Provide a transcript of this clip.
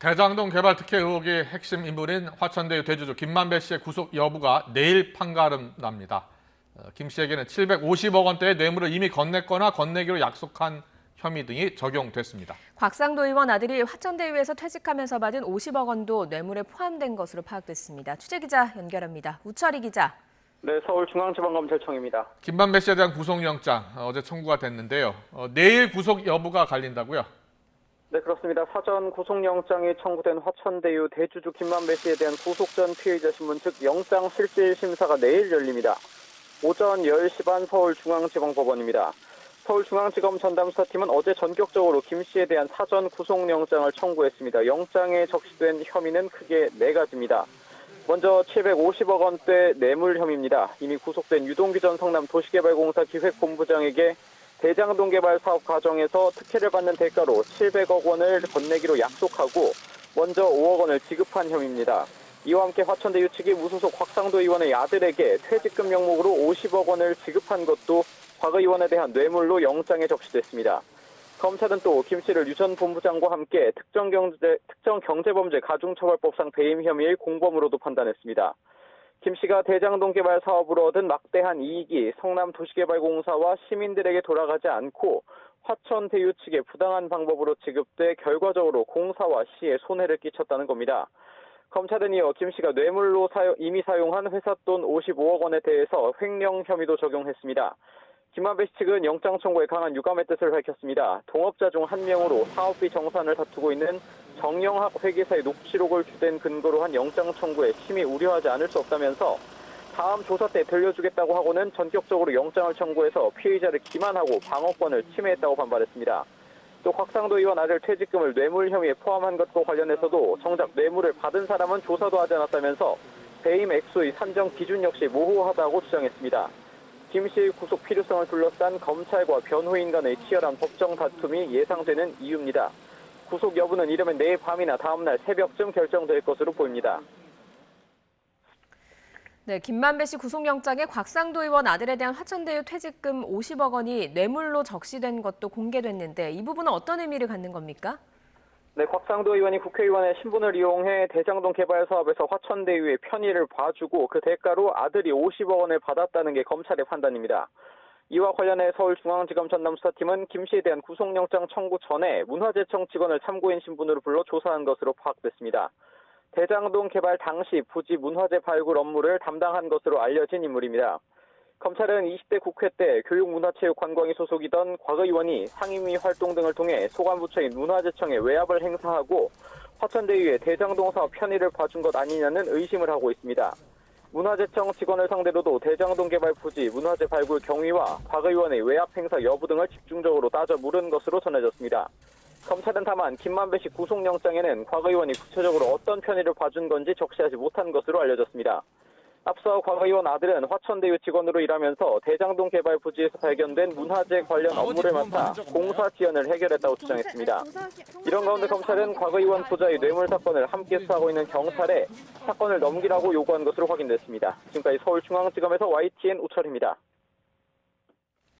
대장동 개발 특혜 의혹의 핵심 인물인 화천대유 대주주 김만배 씨의 구속 여부가 내일 판가름 납니다. 김 씨에게는 750억 원대의 뇌물을 이미 건넸거나 건네기로 약속한 혐의 등이 적용됐습니다. 곽상도 의원 아들이 화천대유에서 퇴직하면서 받은 50억 원도 뇌물에 포함된 것으로 파악됐습니다. 취재기자 연결합니다. 우철희 기자. 네, 서울중앙지방검찰청입니다. 김만배 씨에 대한 구속영장 어제 청구가 됐는데요. 내일 구속 여부가 갈린다고요? 네, 그렇습니다. 사전 구속영장이 청구된 화천대유 대주주 김만배 씨에 대한 구속 전 피의자 신문, 즉 영장실질심사가 내일 열립니다. 오전 10시 반 서울중앙지방법원입니다. 서울중앙지검 전담수사팀은 어제 전격적으로 김 씨에 대한 사전 구속영장을 청구했습니다. 영장에 적시된 혐의는 크게 4가지입니다. 먼저 750억 원대 뇌물 혐의입니다. 이미 구속된 유동규 전 성남도시개발공사 기획본부장에게 대장동 개발 사업 과정에서 특혜를 받는 대가로 700억 원을 건네기로 약속하고 먼저 5억 원을 지급한 혐의입니다. 이와 함께 화천대유 측이 무소속 곽상도 의원의 아들에게 퇴직금 명목으로 50억 원을 지급한 것도 곽 의원에 대한 뇌물로 영장에 적시됐습니다. 검찰은 또 김 씨를 유 전 본부장과 함께 특정경제범죄 가중처벌법상 배임 혐의의 공범으로도 판단했습니다. 김 씨가 대장동 개발 사업으로 얻은 막대한 이익이 성남도시개발공사와 시민들에게 돌아가지 않고 화천대유 측에 부당한 방법으로 지급돼 결과적으로 공사와 시에 손해를 끼쳤다는 겁니다. 검찰은 이어 김 씨가 뇌물로 이미 사용한 회사 돈 55억 원에 대해서 횡령 혐의도 적용했습니다. 김만배 씨 측은 영장 청구에 강한 유감의 뜻을 밝혔습니다. 동업자 중 한 명으로 사업비 정산을 다투고 있는 정영학 회계사의 녹취록을 주된 근거로 한 영장 청구에 심히 우려하지 않을 수 없다면서 다음 조사 때 들려주겠다고 하고는 전격적으로 영장을 청구해서 피의자를 기만하고 방어권을 침해했다고 반발했습니다. 또 곽상도 의원 아들 퇴직금을 뇌물 혐의에 포함한 것과 관련해서도 정작 뇌물을 받은 사람은 조사도 하지 않았다면서 배임 액수의 산정 기준 역시 모호하다고 주장했습니다. 김 씨의 구속 필요성을 둘러싼 검찰과 변호인 간의 치열한 법정 다툼이 예상되는 이유입니다. 구속 여부는 이르면 내일 밤이나 다음 날 새벽쯤 결정될 것으로 보입니다. 네, 김만배 씨 구속영장에 곽상도 의원 아들에 대한 화천대유 퇴직금 50억 원이 뇌물로 적시된 것도 공개됐는데 이 부분은 어떤 의미를 갖는 겁니까? 네, 곽상도 의원이 국회의원의 신분을 이용해 대장동 개발 사업에서 화천대유의 편의를 봐주고 그 대가로 아들이 50억 원을 받았다는 게 검찰의 판단입니다. 이와 관련해 서울중앙지검 전남수사팀은 김 씨에 대한 구속영장 청구 전에 문화재청 직원을 참고인 신분으로 불러 조사한 것으로 파악됐습니다. 대장동 개발 당시 부지 문화재 발굴 업무를 담당한 것으로 알려진 인물입니다. 검찰은 20대 국회 때 교육문화체육관광위 소속이던 곽 의원이 상임위 활동 등을 통해 소관부처인 문화재청에 외압을 행사하고 화천대유의 대장동 사업 편의를 봐준 것 아니냐는 의심을 하고 있습니다. 문화재청 직원을 상대로도 대장동 개발 부지 문화재 발굴 경위와 곽 의원의 외압 행사 여부 등을 집중적으로 따져 물은 것으로 전해졌습니다. 검찰은 다만 김만배 씨 구속영장에는 곽 의원이 구체적으로 어떤 편의를 봐준 건지 적시하지 못한 것으로 알려졌습니다. 앞서 곽 의원 아들은 화천대유 직원으로 일하면서 대장동 개발 부지에서 발견된 문화재 관련 업무를 맡아 공사 지연을 해결했다고 주장했습니다. 이런 가운데 검찰은 곽 의원 소자의 뇌물 사건을 함께 수사하고 있는 경찰에 사건을 넘기라고 요구한 것으로 확인됐습니다. 지금까지 서울중앙지검에서 YTN 우철입니다.